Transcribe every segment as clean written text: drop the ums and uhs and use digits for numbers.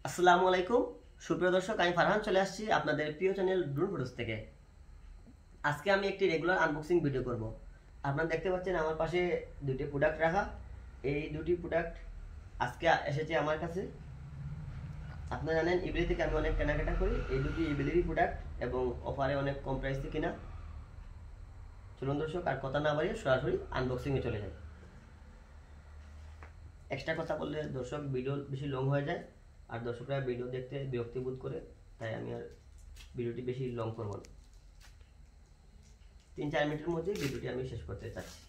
আসসালামু আলাইকুম সুপ্রিয় দর্শক, আমি ফারহান চলে আসছি আপনাদের প্রিয় চ্যানেল ড্রোন ফটোস থেকে। আজকে আমি একটি রেগুলার আনবক্সিং ভিডিও করব। আপনারা দেখতে পাচ্ছেন আমার পাশে দুটি প্রোডাক্ট রাখা। এই দুটি প্রোডাক্ট আজকে এসেছে আমার কাছে। আপনারা জানেন ইবিলি থেকে আমি অনেক কেনাকাটা করি। এই দুটি ইবিলির প্রোডাক্ট এবং অফারে অনেক কম প্রাইসে কিনা। চলুন দর্শক, আর কথা না বাড়িয়ে সরাসরি আনবক্সিংয়ে চলে যাই। এক্সট্রা কথা বললে দর্শক ভিডিও বেশি লং হয়ে যায়, আর দর্শকরা ভিডিও দেখতে বিরক্তি বোধ করে, তাই আমি আর ভিডিওটি বেশি লং করব না। 3-4 মিনিটের মধ্যে ভিডিওটি আমি শেষ করতে চাচ্ছি।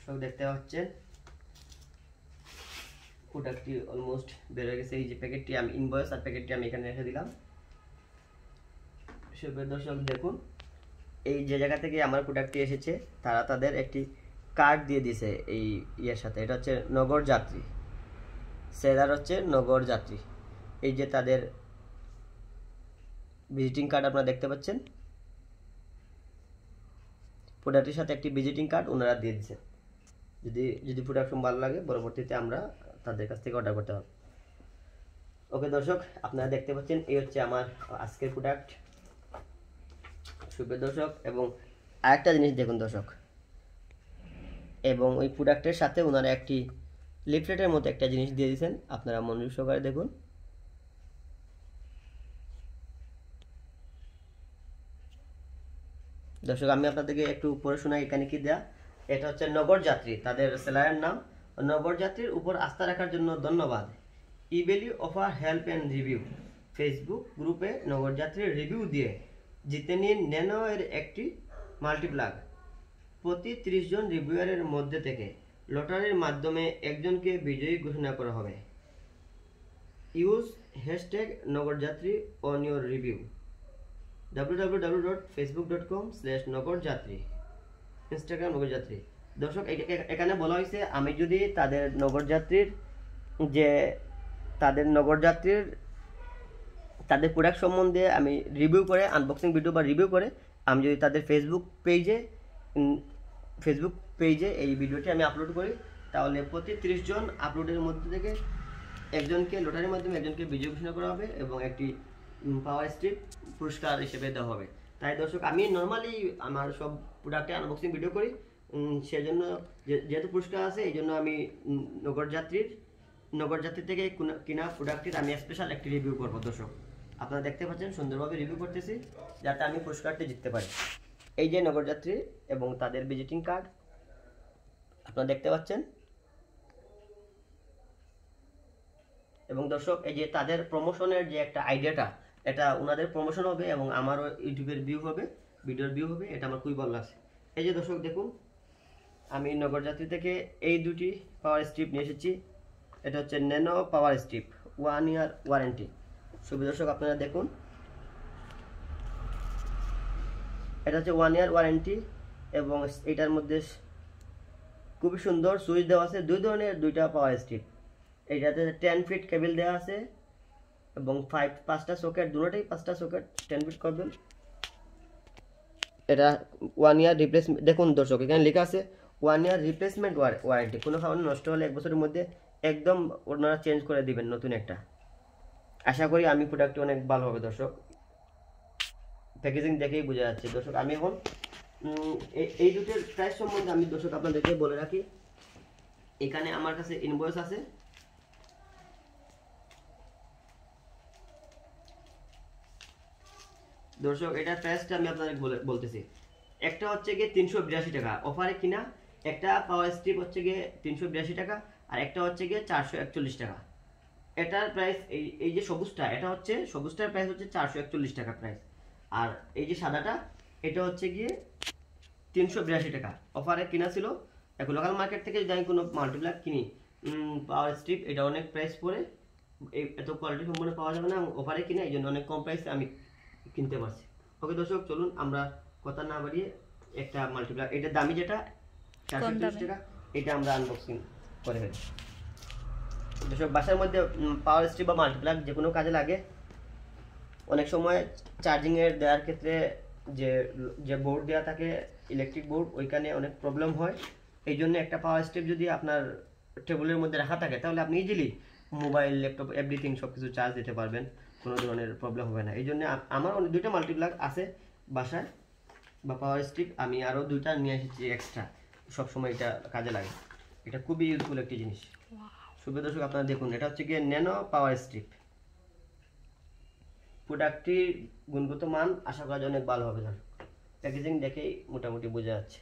দর্শক দেখতে পাচ্ছেন প্রোডাক্টটি অলমোস্ট বের হয়ে গেছে। এই যে প্যাকেটটি আমি ইনভয়েস আর প্যাকেটটি আমি এখানে রেখে দিলাম। সুপ্রিয় দর্শক দেখুন, এই যে জায়গা থেকে আমার প্রোডাক্টটি এসেছে তারা তাদের একটি কার্ড দিয়ে দিয়েছে এই ইয়ের সাথে। এটা হচ্ছে নগর যাত্রী, সেলার হচ্ছে নগর যাত্রী। এই যে তাদের ভিজিটিং কার্ড আপনারা দেখতে পাচ্ছেন, প্রোডাক্টের সাথে একটি ভিজিটিং কার্ড ওনারা দিয়ে দিয়েছে। যদি প্রোডাক্ট ভালো লাগে পরবর্তীতে আমরা তাদের কাছ থেকে অর্ডার করতে পারবো। ওকে দর্শক, আপনারা দেখতে পাচ্ছেন এই হচ্ছে আমার আজকের প্রোডাক্ট। সুপ্রিয় দর্শক, এবং আরেকটা জিনিস দেখুন দর্শক, এবং ওই প্রোডাক্টের সাথে ওনারা একটি লিফলেটের মতো একটা জিনিস দিয়ে দিয়েছেন। আপনারা মনোযোগ সহকারে দেখুন। দর্শক আমি আপনাদেরকে একটু পড়ে শোনাই এখানে কি দেয়া। এটা হচ্ছে নগর যাত্রী, তাদের সেলারের নাম। নগর যাত্রীর উপর আস্থা রাখার জন্য ধন্যবাদ। ইবেলি offer help and review. Facebook গ্রুপে নগর যাত্রীর রিভিউ দিয়ে জিতে নিন ন্যানো এর একটি মাল্টিপ্লাগ। প্রতি 30 জন রিভিউয়ারের মধ্যে থেকে লটারির মাধ্যমে একজনকে বিজয়ী ঘোষণা করা হবে। Use hashtag Nagarjatri on your review. www.facebook.com/নগরযাত্রী, ইনস্টাগ্রাম নগরযাত্রী। দর্শক এখানে বলা হয়েছে আমি যদি তাদের নগরযাত্রীর তাদের প্রোডাক্ট সম্বন্ধে আমি রিভিউ করে আনবক্সিং ভিডিও বা রিভিউ করে আমি যদি তাদের ফেসবুক পেজে এই ভিডিওটি আমি আপলোড করি, তাহলে প্রতি 30 জন আপলোডের মধ্যে থেকে একজনকে লটারির মাধ্যমে একজনকে বিজয়ী ঘোষণা করা হবে এবং একটি পাওয়ার স্ট্রিপ পুরস্কার হিসেবে দেওয়া হবে। তাই দর্শক আমি নর্মালি আমার সব প্রোডাক্টে আনবক্সিং ভিডিও করি, সেজন্য যেহেতু পুরস্কার আছে এই জন্য আমি নগরযাত্রী থেকে কিনা প্রোডাক্টের আমি স্পেশাল একটি রিভিউ করবো। দর্শক আপনারা দেখতে পাচ্ছেন সুন্দরভাবে রিভিউ করতেছি যাতে আমি পুরস্কারটি জিততে পারি। এই যে নগরযাত্রী এবং তাদের ভিজিটিং কার্ড আপনারা দেখতে পাচ্ছেন। এবং দর্শক এই যে তাদের প্রমোশনের যে একটা আইডিয়াটা, এটা ওনাদের প্রমোশন হবে এবং আমারও ইউটিউবের ভিউ হবে, ভিডিওর ভিউ হবে। এটা আমার খুবই ভালো লাগছে। এই যে দর্শক দেখুন, আমি নগরযাত্রী থেকে এই দুটি পাওয়ার স্ট্রিপ নিয়ে এসেছি। এটা হচ্ছে ন্যানো পাওয়ার স্ট্রিপ, 1 ইয়ার ওয়ারেন্টি। সুপ্রিয় দর্শক আপনারা দেখুন, এটা হচ্ছে 1 ইয়ার ওয়ারেন্টি এবং এটার মধ্যে খুবই সুন্দর সুইচ দেওয়া আছে। দুই ধরনের দুইটা পাওয়ার স্ট্রিপ। এইটাতে 10 ফিট কেবল দেওয়া আছে এবং 5টা সকেট, দুটোটাই 5টা সকেট 10 ফিট করবেন। এটা 1 ইয়ার রিপ্লেসমেন্ট। দেখুন দর্শক এখানে লেখা আছে 1 ইয়ার রিপ্লেসমেন্ট ওয়ারেন্টি। কোনো কারণে নষ্ট হলে 1 বছরের মধ্যে একদম ওনারা চেঞ্জ করে দিবেন নতুন একটা। আশা করি আমি প্রোডাক্টটি অনেক ভালো হবে। দর্শক প্যাকেজিং দেখেই বোঝা যাচ্ছে। দর্শক আমি এখন এই দুটোর প্রাইস সম্বন্ধে আমি দর্শক আপনাদেরকে বলে রাখি। এখানে আমার কাছে ইনভয়েস আছে। দর্শক এটার প্রাইসটা আমি আপনাদের বলতেছি। একটা হচ্ছে গিয়ে 382 টাকা অফারে কিনা একটা পাওয়ার স্ট্রিপ হচ্ছে গিয়ে 382 টাকা, আর একটা হচ্ছে গিয়ে 441 টাকা। এটার প্রাইস এই যে সবুজটা, এটা হচ্ছে সবুজটার প্রাইস হচ্ছে 441 টাকা প্রাইস, আর এই যে সাদাটা এটা হচ্ছে গিয়ে 382 টাকা অফারে কিনা ছিল। এখন লোকাল মার্কেট থেকে যদি আমি কোনো মাল্টিপ্লাগ কিনি পাওয়ার স্ট্রিপ, এটা অনেক প্রাইস পড়ে, এত কোয়ালিটি সম্পন্ন পাওয়া যাবে না, অফারে কিনে এই জন্য অনেক কম প্রাইসে আমি কিনতে পারছি। ওকে দর্শক, চলুন আমরা কথা না বাড়িয়ে একটা মাল্টিপ্লাগ, এটা দামি যেটা 430 টাকা, এটা আমরা আনবক্সিং করে ফেলি। দর্শক, বাসার মধ্যে পাওয়ার স্ট্রিপ বা মাল্টিপ্লাগ যে কোনো কাজে লাগে। অনেক সময় চার্জিংয়ের দেওয়ার ক্ষেত্রে যে যে বোর্ড দেওয়া থাকে ইলেকট্রিক বোর্ড, ওইখানে অনেক প্রবলেম হয়। এই জন্য একটা পাওয়ার স্ট্রিপ যদি আপনার টেবিলের মধ্যে রাখা থাকে তাহলে আপনি ইজিলি মোবাইল, ল্যাপটপ, এভরিথিং সব কিছু চার্জ দিতে পারবেন, কোনো ধরনের প্রবলেম হবে না। এই জন্য আমার অনেক দুইটা মাল্টিপ্লাগ আছে বাসায় বা পাওয়ার স্ট্রিপ, আমি আরও দুইটা নিয়ে এসেছি এক্সট্রা, সবসময় এটা কাজে লাগে। এটা খুবই ইউজফুল একটি জিনিস। সুপ্রিয় দর্শক, আপনারা দেখুন, এটা হচ্ছে গিয়ে ন্যানো পাওয়ার স্ট্রিপ। প্রোডাক্টটির গুণগত মান আশা করা যায় অনেক ভালো হবে। দর্শক, প্যাকেজিং দেখেই মোটামুটি বোঝা যাচ্ছে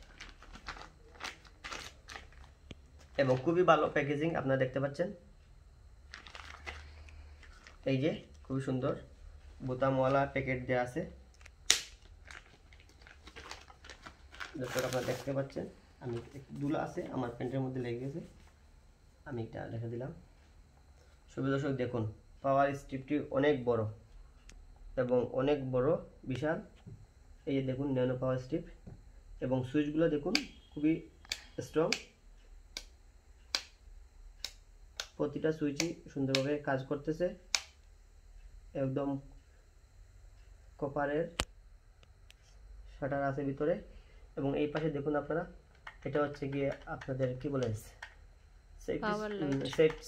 এবং খুবই ভালো প্যাকেজিং আপনারা দেখতে পাচ্ছেন। এই যে খুবই সুন্দর বোতামওয়ালা প্যাকেট দেওয়া আছে। দর্শক, আপনারা দেখতে পাচ্ছেন, আমি দুলা আছে আমার প্যান্টের মধ্যে লেগে গেছে, আমি এটা রেখে দিলাম। সুপ্রিয় দর্শক, দেখুন পাওয়ার স্ট্রিপটি অনেক বড় এবং অনেক বড়, বিশাল। এই যে দেখুন ন্যানো পাওয়ার স্ট্রিপ, এবং সুইচগুলো দেখুন খুবই স্ট্রং, প্রতিটা সুইচই সুন্দরভাবে কাজ করতেছে। একদম কপারের শাটার আছে ভিতরে, এবং এই পাশে দেখুন আপনারা, এটা হচ্ছে গিয়ে আপনাদের কি বলে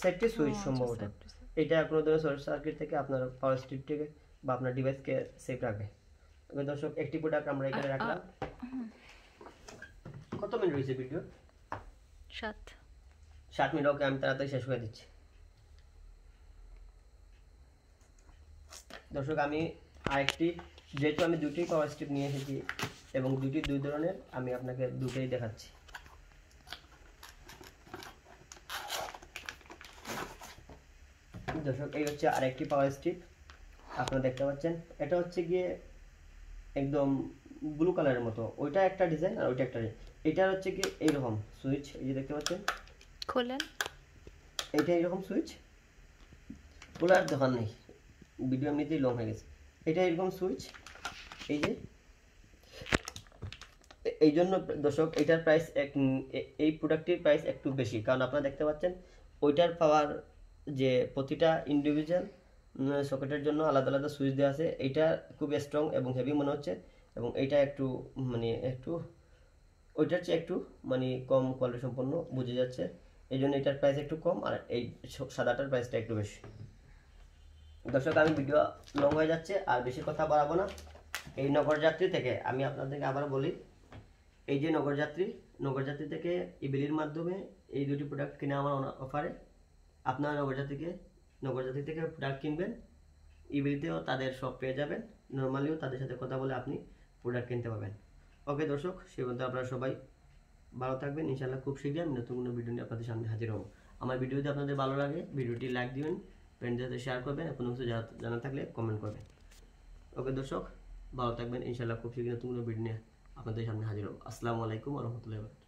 সেফটি সুইচ সম্ভবত। এটা কোনো ধরনের শর্ট সার্কিট থেকে আপনার পাওয়ার স্ট্রিপটিকে বা আপনার ডিভাইসকে সেফ রাখবে। তবে দর্শক, একটি প্রোডাক্ট আমরা এখানে রাখলাম। কত মিনিট হয়েছে ভিডিও? 7 মিনিট। ওকে, আমি তাড়াতাড়ি শেষ করে দিচ্ছি। দর্শক, আমি আরেকটি, যেহেতু আমি দুটি পাওয়ার স্ট্রিপ নিয়ে এসেছি এবং দুই ধরনের, আমি আপনাকে দুটোই দেখাচ্ছি। দর্শক, এই হচ্ছে আরেকটি পাওয়ার স্ট্রিপ, আপনারা দেখতে পাচ্ছেন। এটা হচ্ছে গিয়ে একদম ব্লু কালারের মতো, ওইটা একটা ডিজাইন আর ওইটা একটা ডিজাইন। এটা হচ্ছে কি এইরকম সুইচ, এই যে দেখতে পাচ্ছেন, খোলেন, এইটা এইরকম সুইচ, খোলার দোকান নেই, ভিডিও এমনিতেই লং হয়ে গেছে। এটা এরকম সুইচ, এই যে, এই জন্য দর্শক এটার প্রাইস এই প্রোডাক্টটির প্রাইস একটু বেশি, কারণ আপনারা দেখতে পাচ্ছেন ওইটার পাওয়ার যে প্রতিটা ইন্ডিভিজুয়াল সকেটের জন্য আলাদা আলাদা সুইচ দেওয়া আছে। এইটা খুব স্ট্রং এবং হেভি মনে হচ্ছে, এবং এইটা একটু একটু ওইটার চেয়ে একটু কম কোয়ালিটি সম্পন্ন বোঝা যাচ্ছে। এই জন্য এটার প্রাইস একটু কম, আর এই সাদাটার প্রাইসটা একটু বেশি। দর্শক, আমি ভিডিও লং হয়ে যাচ্ছে, আর বেশি কথা বাড়াবো না। এই নগরযাত্রী থেকে আমি আপনাদেরকে আবার বলি, এই যে নগরযাত্রী থেকে ইবেলির মাধ্যমে এই দুটি প্রোডাক্ট কিনে আমার অফারে, আপনারা নগরযাত্রী থেকে প্রোডাক্ট কিনবেন, ইবেলিতেও তাদের সব পেয়ে যাবেন, নর্মালিও তাদের সাথে কথা বলে আপনি প্রোডাক্ট কিনতে পাবেন। ওকে দর্শক, সেই পর্যন্ত আপনারা সবাই ভালো থাকবেন। ইনশাআল্লাহ খুব শীঘ্রই আমি নতুন কোনো ভিডিও নিয়ে আপনাদের সামনে হাজির হব। আমার ভিডিও যদি আপনাদের ভালো লাগে, ভিডিওটি লাইক দিবেন, ফ্রেন্ডদের সাথে শেয়ার করবেন, কোনো কিছু জানা থাকলে কমেন্ট করবেন। ওকে দর্শক, ভালো থাকবেন। ইনশাআল্লাহ খুব শীঘ্রই নতুন কোনো ভিডিও নিয়ে আপনাদের সামনে হাজির হব। আসসালামু আলাইকুম ওয়া রাহমাতুল্লাহি ওয়া বারাকাতুহু।